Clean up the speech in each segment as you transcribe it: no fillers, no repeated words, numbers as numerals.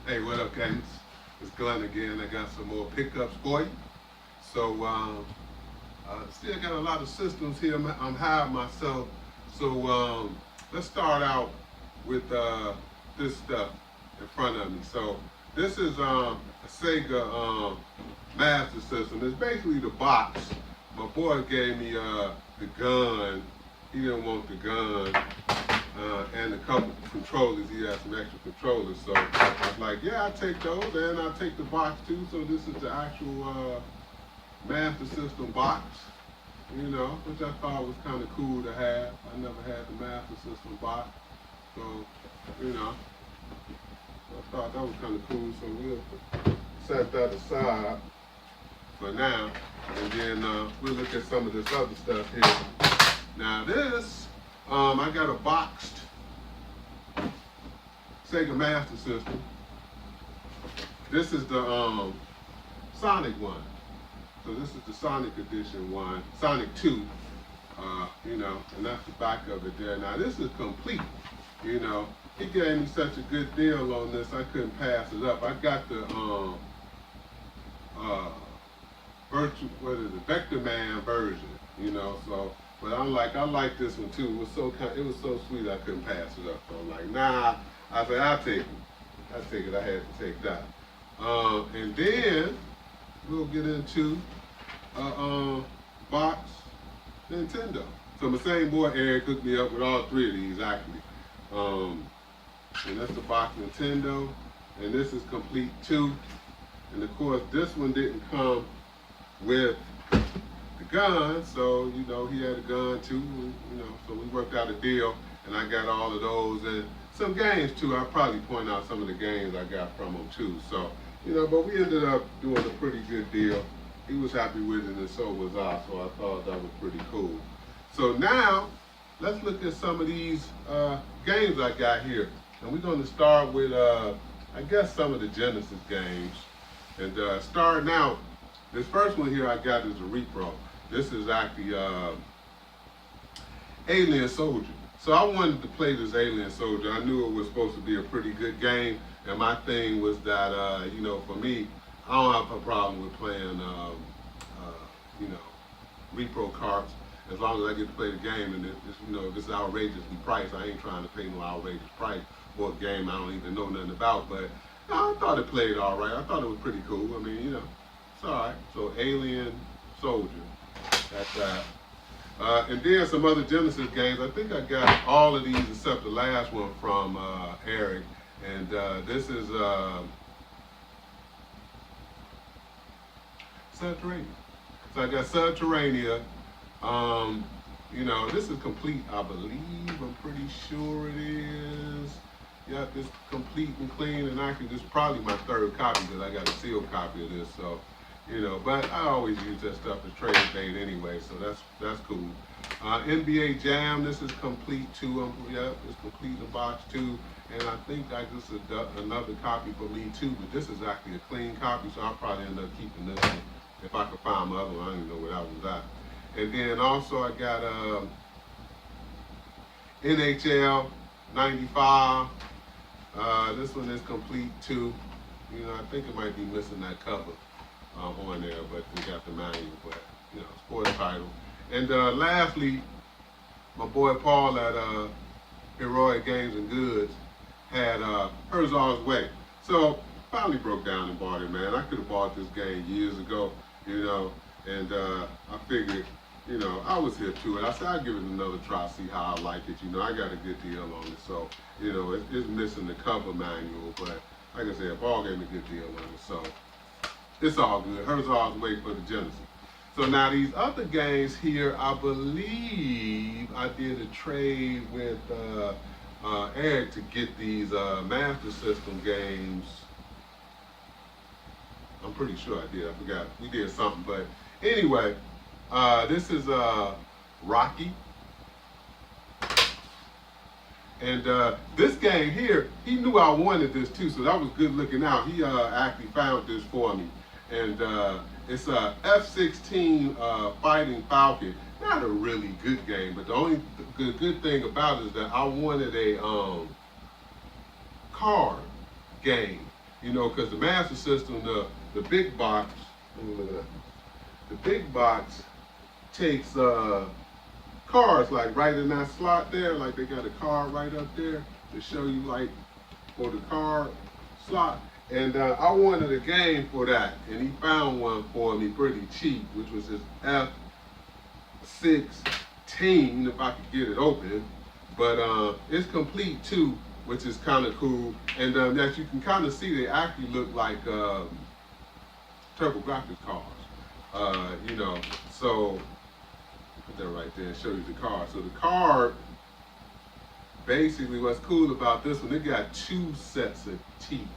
Hey, what up, guys? It's Glenn again. I got some more pickups for you. So, still got a lot of systems here. I'm high myself. So, let's start out with this stuff in front of me. So, this is a Sega Master System. It's basically the box. My boy gave me the gun. He didn't want the gun. And a couple controllers. He had some extra controllers, so I was like, yeah, I'll take those, and I'll take the box too. So this is the actual Master System box, which I thought was kind of cool to have. I never had the Master System box, so, I thought that was kind of cool. So we'll set that aside for now, and then we'll look at some of this other stuff here. Now this, I got a boxed Sega Master System. This is the Sonic one. So this is the Sonic Edition one, Sonic 2, and that's the back of it there. Now this is complete, He gave me such a good deal on this, I couldn't pass it up. I got the Vector Man version, so. But I like this one too. It was so sweet I couldn't pass it up. So I'm like, nah. I said, I'll take it. I had to take that. And then we'll get into box Nintendo. So my same boy Eric hooked me up with all three of these actually. And that's the box Nintendo. And this is complete too. And of course this one didn't come with the gun, so he had a gun too, so we worked out a deal, and I got all of those and some games too. I'll probably point out some of the games I got from him too. So, but we ended up doing a pretty good deal. He was happy with it, and so was I. So I thought that was pretty cool. So now let's look at some of these games I got here, and we're going to start with I guess some of the Genesis games, and starting out. This first one here I got is a repro. This is actually Alien Soldier. So I wanted to play this Alien Soldier. I knew it was supposed to be a pretty good game, and my thing was that, for me, I don't have a problem with playing, repro carts as long as I get to play the game. And if it's outrageously priced, I ain't trying to pay no outrageous price for a game I don't even know nothing about. But I thought it played all right. I thought it was pretty cool. I mean, it's all right. So Alien Soldier, that's that. And then some other Genesis games. I think I got all of these except the last one from Eric. And this is Subterranean. So I got Subterranean. This is complete, I believe. I'm pretty sure it is. Yep, it's complete and clean. And actually, this is probably my third copy because I got a sealed copy of this. So. But I always use that stuff as trade bait anyway, so that's cool. NBA Jam, this is complete too. It's complete in the box too, and I think I just another copy for me too. But this is actually a clean copy, so I'll probably end up keeping this one if I can find my other one. I don't even know where that one's at. And then also I got NHL '95. This one is complete too. I think it might be missing that cover. On there, but we got the manual, but sports title. And lastly, my boy Paul at Heroic Games and Goods had Herzog's Way. So finally broke down and bought it, man. I could have bought this game years ago, and I figured, I was hip to it. I said I'd give it another try, see how I like it. I got a good deal on it, so it's missing the cover manual, but like I said, Paul gave me a good deal on it, so. It's all good. Herzog's Way for the Genesis. So now these other games here, I believe I did a trade with Eric to get these Master System games. I'm pretty sure I did. I forgot. We did something. But anyway, this is Rocky. And this game here, he knew I wanted this too, so that was good looking out. He actually found this for me. And it's a F-16 Fighting Falcon. Not a really good game, but the only good thing about it is that I wanted a card game. You know, because the Master System, the big box, let me look at that. The big box takes cards like right in that slot there, like they got a card right up there to show you like for the card slot. And I wanted a game for that, and he found one for me pretty cheap, which was his F16, if I could get it open. But it's complete too, which is kind of cool. And as you can kind of see, they actually look like TurboGrafx cards. You know, so put that right there and show you the card. So the card, basically what's cool about this one, it got 2 sets of teeth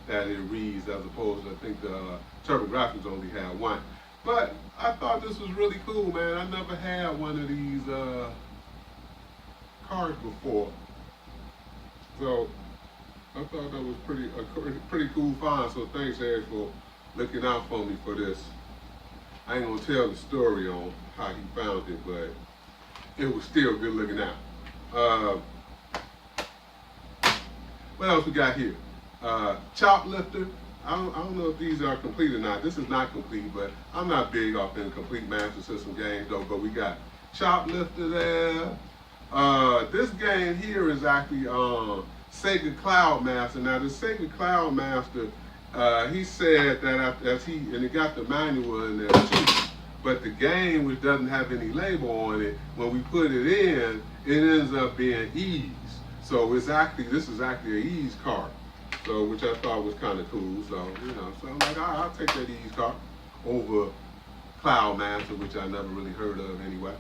that it reads, as opposed to, I think the TurboGrafx only had 1. But I thought this was really cool, man. I never had one of these cards before. So I thought that was pretty cool find. So thanks, Eric, for looking out for me for this. I ain't gonna tell the story on how he found it, but it was still good looking out. What else we got here? Choplifter. I don't know if these are complete or not. This is not complete, but I'm not big off in complete Master System games though. But we got Choplifter there. This game here is actually Sega Cloud Master. Now the Sega Cloud Master, he said that and it got the manual in there too. But the game, which doesn't have any label on it, when we put it in, it ends up being ease. So this is actually an ease card. So, which I thought was kind of cool. So, you know, so I'm like, I'll take that ease card over Cloud Master, which I never really heard of anyway.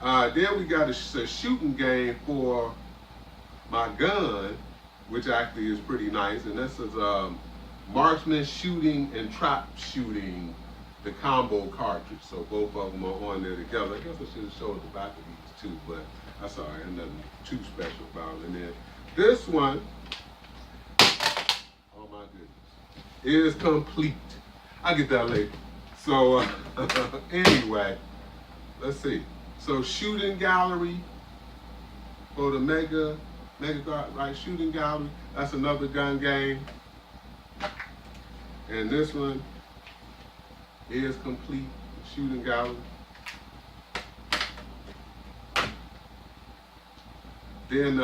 Then we got a shooting game for my gun, which actually is pretty nice. And this is Marksman Shooting and Trap Shooting, the combo cartridge. So both of them are on there together. I guess I should have showed the back of these too, but that's all right. Nothing too special about it. And then this one, oh my goodness, is complete. I'll get that later. So anyway, let's see. So shooting gallery for the Mega right, shooting gallery. That's another gun game. And this one is complete, shooting gallery. Then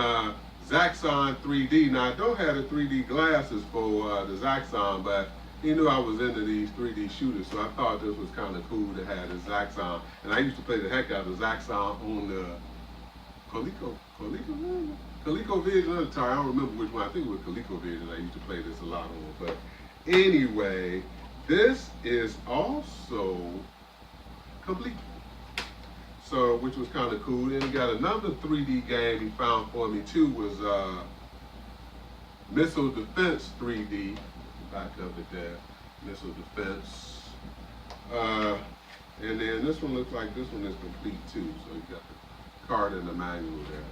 Zaxxon 3D. Now I don't have the 3D glasses for the Zaxxon, but he knew I was into these 3D shooters, so I thought this was kind of cool to have the Zaxxon. And I used to play the heck out of the Zaxxon on the ColecoVision at the time. I don't remember which one. I think it was ColecoVision. I used to play this a lot on. But anyway, this is also complete. So, which was kind of cool. Then he got another 3D game he found for me too, was Missile Defense 3D. Back of it there, Missile Defense. And then this one looks like this one is complete too. So you got the card and the manual there.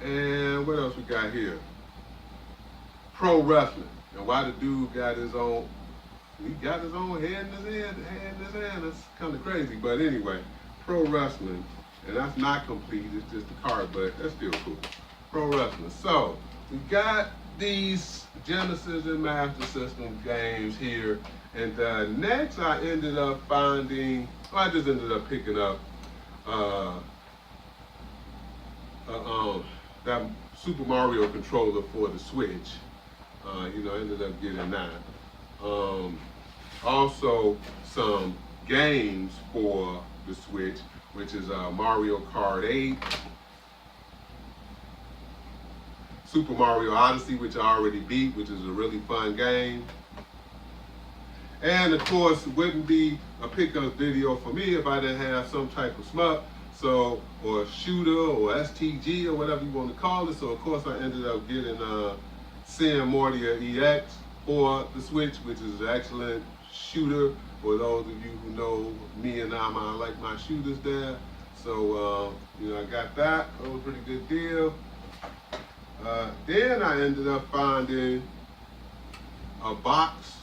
And what else we got here? Pro wrestling. And why the dude got his own, he got his own head in his hand. That's kind of crazy. But anyway, pro wrestling. And that's not complete, it's just a card, but that's still cool. Pro wrestling. So we got these Genesis and Master System games here. And next I ended up finding, I just ended up picking up that Super Mario controller for the Switch. You know, I ended up getting that. Also some games for the Switch, which is Mario Kart 8, Super Mario Odyssey, which I already beat, which is a really fun game. And of course, it wouldn't be a pickup video for me if I didn't have some type of SMUP, so, or shooter, or STG, or whatever you want to call it. So of course I ended up getting Sin Mordia EX for the Switch, which is an excellent shooter. For those of you who know me and I like my shooters there. So, you know, I got that. That was a pretty good deal. Then I ended up finding a boxed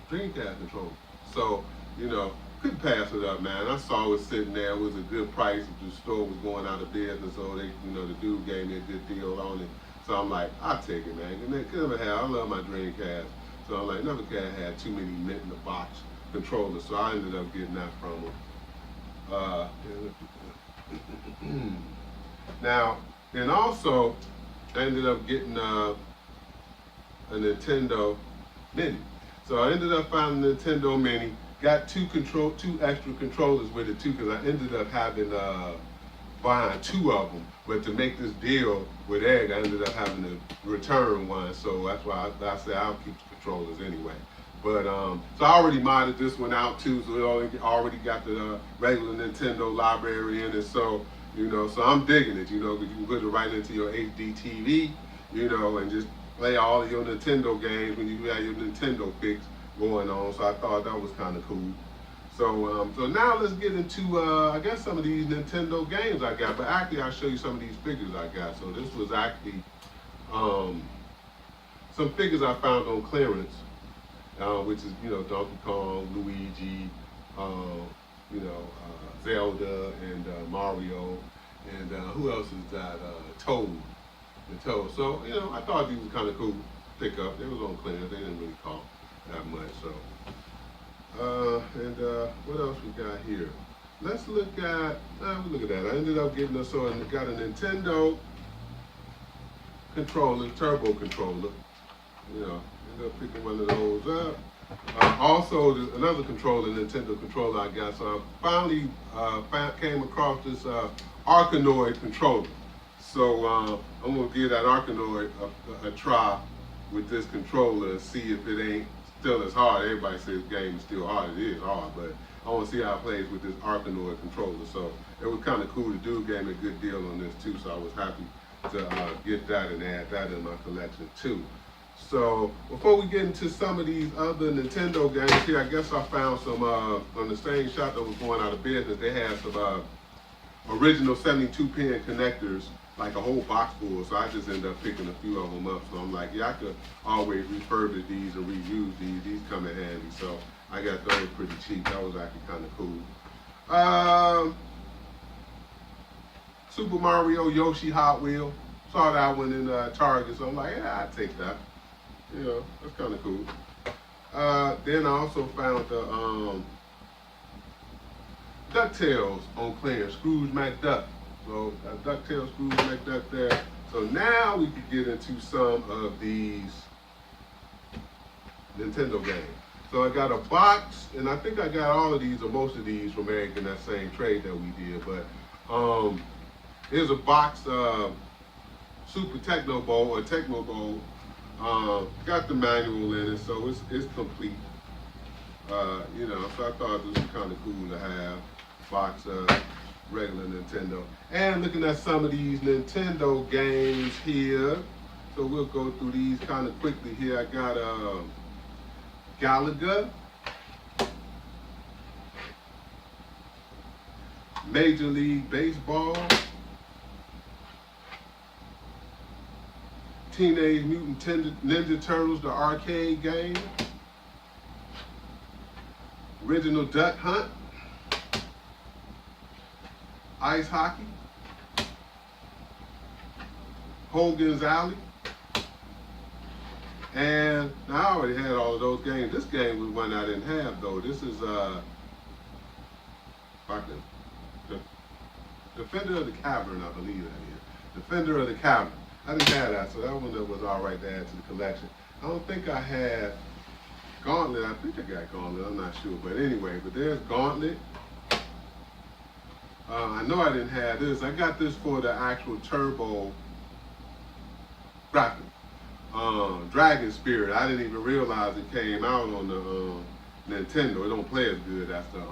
Dreamcast controller. So, you know, couldn't pass it up, man. I saw it sitting there. It was a good price. The store was going out of business, so they, the dude gave me a good deal on it. So I'm like, I'll take it, man. And they never had. I love my Dreamcast. So I'm like, never had too many mint in the box controllers. So I ended up getting that from them. Now, and also, I ended up getting a Nintendo Mini. So I ended up finding a Nintendo Mini. Got two extra controllers with it too, because I ended up having buying two of them. But to make this deal with Egg, I ended up having to return one. So that's why I said I'll keep the controllers anyway. But so I already modded this one out too, so it already got the regular Nintendo library in it. So so I'm digging it, because you can put it right into your HD TV, and just play all of your Nintendo games when you have your Nintendo fix going on. So I thought that was kind of cool. So so now let's get into I guess some of these Nintendo games I got. But actually I'll show you some of these figures I got. So this was actually some figures I found on clearance, which is Donkey Kong, Luigi, Zelda, and Mario, and who else is that? Toad. The Toad. So I thought these were kind of cool to pick up. They was on clearance. They didn't really cost that much. So and what else we got here? Let's look at that. I ended up getting got a Nintendo controller, turbo controller. Ended up picking one of those up. Also, another controller, Nintendo controller I got. So I finally came across this Arkanoid controller. So I'm gonna give that Arkanoid a try with this controller and see if it ain't still as hard. Everybody says the game is still hard. It is hard, but I want to see how it plays with this Arkanoid controller. So it was kind of cool. The dude gave me a good deal on this too, so I was happy to get that and add that in my collection too. So before we get into some of these other Nintendo games here, I guess I found some on the same shop that was going out of business. They had some original 72-pin connectors, like a whole box full. So I just ended up picking a few of them up. So I'm like, yeah, I could always refurbish these and reuse these. These come in handy. So I got those pretty cheap. That was actually kind of cool. Super Mario Yoshi Hot Wheel. Saw that one in Target. So I'm like, yeah, I'll take that. That's kind of cool. Then I also found the DuckTales on clearance, Scrooge McDuck. So got DuckTales, Scrooge McDuck there. So now we can get into some of these Nintendo games. So I got a box, and I think I got all of these or most of these from Eric in that same trade that we did. But here's a box of Super Techno Bowl or Tecmo Bowl. Got the manual in it, so it's complete. So I thought this was kind of cool to have box of regular Nintendo. And looking at some of these Nintendo games here, so we'll go through these kind of quickly here. I got Galaga, Major League Baseball, Teenage Mutant Ninja Turtles, the arcade game, Original Duck Hunt, Ice Hockey, Hogan's Alley, and now I already had all of those games. This game was one I didn't have though. This is Defender of the Cavern, I believe that is. Defender of the Cavern. I didn't have that, so that one was all right to add to the collection. I don't think I had Gauntlet. I think I got Gauntlet. I'm not sure, but anyway. But there's Gauntlet. I know I didn't have this. I got this for the actual Turbo graphic. Dragon Spirit. I didn't even realize it came out on the Nintendo. It don't play as good as the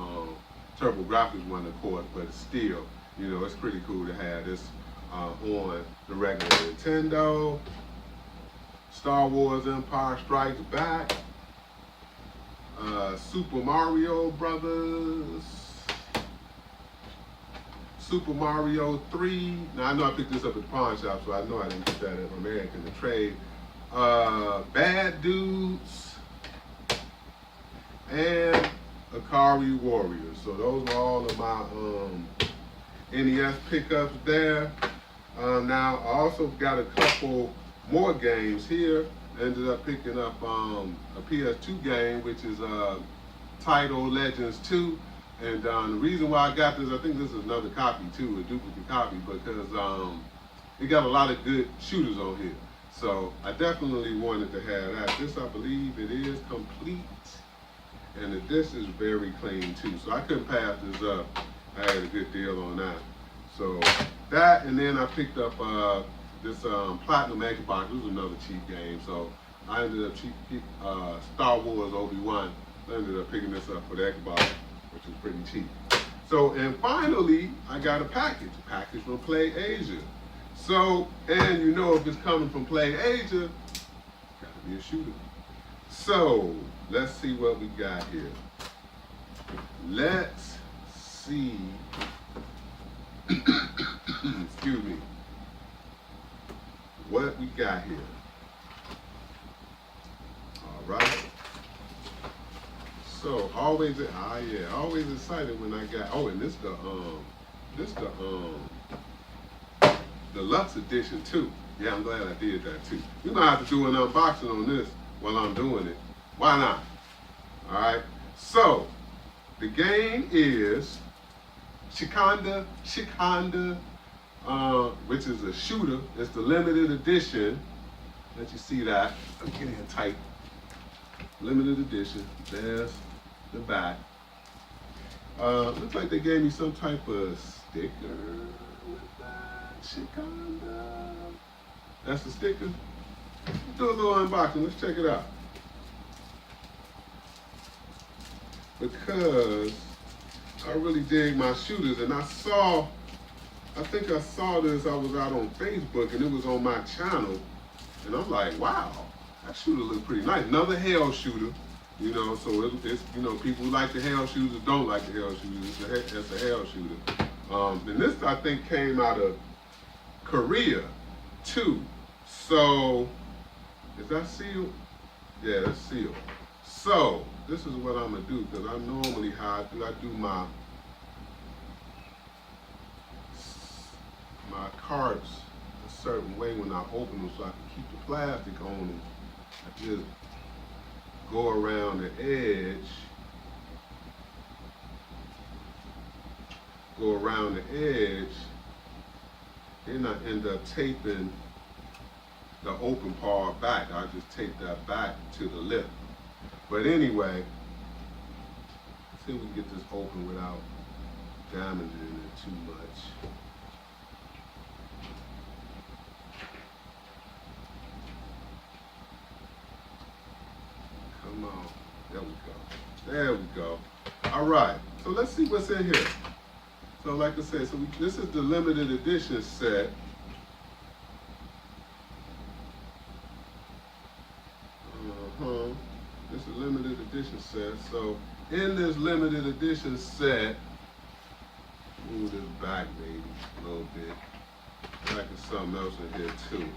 Turbo Graphics one, of course, but still, it's pretty cool to have this on the regular Nintendo. Star Wars Empire Strikes Back. Super Mario Brothers. Super Mario 3. Now I know I picked this up at the pawn shop, so I know I didn't get that at American to trade. Bad Dudes. And Akari Warriors. So those are all of my NES pickups there. Now I also got a couple more games here. Ended up picking up a PS2 game, which is titled Legends 2. And the reason why I got this, I think this is another copy too, a duplicate copy, because it got a lot of good shooters on here. So I definitely wanted to have that. This, I believe it is complete, and this is very clean too. So I couldn't pass this up. I had a good deal on that. So that, and then I picked up this Platinum Xbox. This was another cheap game. So I ended up Star Wars Obi-Wan. I ended up picking this up for the Xbox, which is pretty cheap. So, and finally, I got a package from Play Asia. So, and you know if it's coming from Play Asia, it's gotta be a shooter. So, let's see what we got here. Let's see, excuse me, what we got here. All right. So always excited when I got, oh, and this the deluxe edition too. Yeah, I'm glad I did that too. We might have to do an unboxing on this while I'm doing it. Why not? All right. So the game is Shikanda, which is a shooter. It's the limited edition. Let you see that. I'm getting in tight. Limited edition. There's the back. Looks like they gave me some type of sticker with that. Shikanda. That's the sticker. Let's do a little unboxing. Let's check it out. Because I really dig my shooters, and I think I saw this, I was out on Facebook, and it was on my channel, and I'm like, wow, that shooter looked pretty nice. Another hell shooter, you know, so it's, you know, people who like the hell shooters don't like the hell shooters. It's a hell shooter. And this, I think, came out of Korea, too. So, is that sealed? Yeah, that's sealed. So, this is what I'm going to do, because I normally, I do my cards a certain way when I open them, so I can keep the plastic on them. I just go around the edge, then I end up taping the open part back. I just tape that back to the lip. But anyway, let's see if we can get this open without damaging it too much. Come on, there we go. All right, so let's see what's in here. So like I said, this is the limited edition set. This is a limited edition set. So in this limited edition set, move this back maybe a little bit. Like there's something else in here too.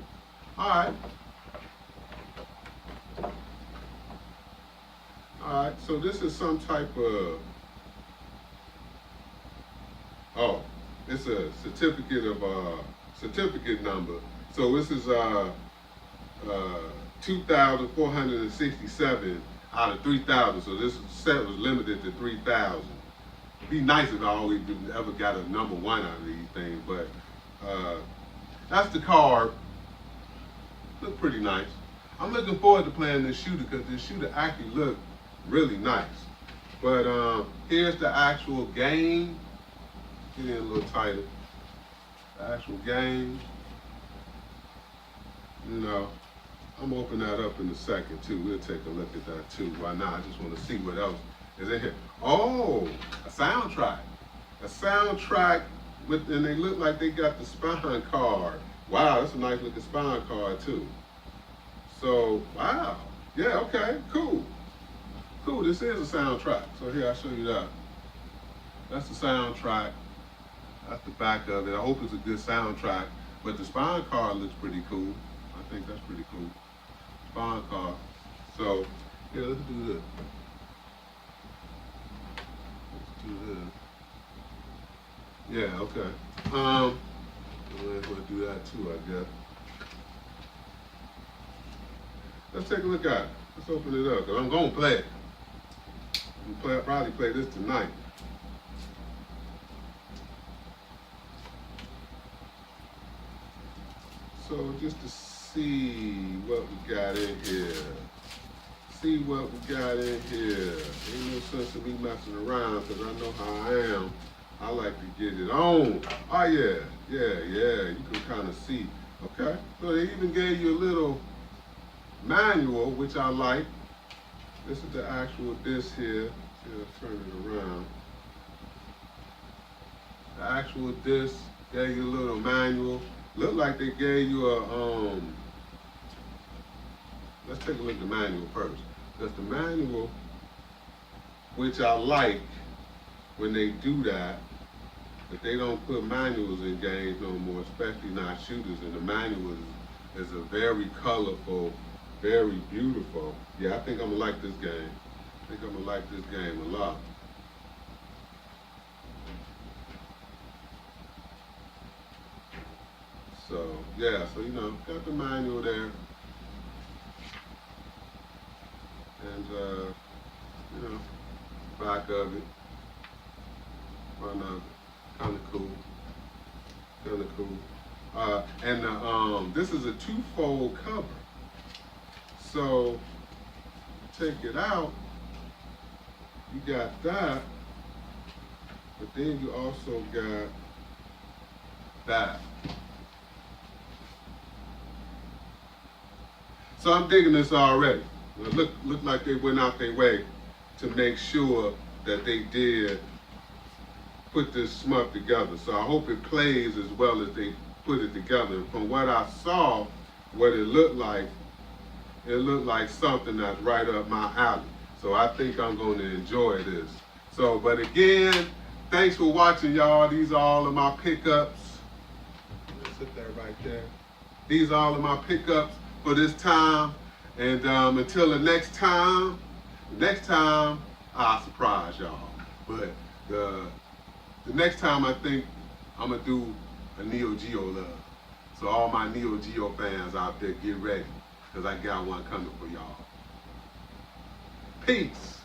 All right, so this is some type of, oh, it's a certificate number. So this is 2,467 out of 3,000. So this set was limited to 3,000. It'd be nice if I always ever got a number one out of these things, but that's the card. Look pretty nice. I'm looking forward to playing this shooter because this shooter actually looked really nice. But here's the actual game. Get in a little tighter. The actual game. You know, I'm gonna open that up in a second too. We'll take a look at that too. Why not? I just want to see what else is in here. Oh, a soundtrack. A soundtrack with, and they look like they got the spine card. Wow, that's a nice looking spine card too. So, wow. Yeah, okay, cool. Cool, this is a soundtrack. So here, I'll show you that. That's the soundtrack. That's the back of it. I hope it's a good soundtrack. But the spine card looks pretty cool. I think that's pretty cool. Spine card. So, yeah, let's do this. do this. Yeah, okay. We're gonna do that too, I guess. Let's take a look at it. Let's open it up, because I'm gonna play it. Probably play this tonight. So just to see what we got in here. See what we got in here. Ain't no sense in me messing around because I know how I am. I like to get it on. Oh yeah, yeah. You can kind of see. Okay. So they even gave you a little manual, which I like. This is the actual disc here. See, I'll turn it around. The actual disc gave you a little manual. Looked like they gave you a let's take a look at the manual first. Because the manual, which I like when they do that, but they don't put manuals in games no more, especially not shooters. And the manual is a very colorful, very beautiful. Yeah, I think I'm gonna like this game. I think I'm gonna like this game a lot. So, yeah, so you know, got the manual there. And, you know, back of it, front of it, kind of cool, kind of cool. And this is a two-fold cover. So, take it out, you got that, but then you also got that. So I'm digging this already. It look like they went out their way to make sure that they did put this smut together. So I hope it plays as well as they put it together. And from what I saw, what it looked like something that's right up my alley. So I think I'm going to enjoy this. So, but again, thanks for watching, y'all. These are all of my pickups. Let's sit there right there. These are all of my pickups for this time. And until the next time, I'll surprise y'all. But the next time, I think I'm going to do a Neo Geo love. So all my Neo Geo fans out there, get ready, because I got one coming for y'all. Peace.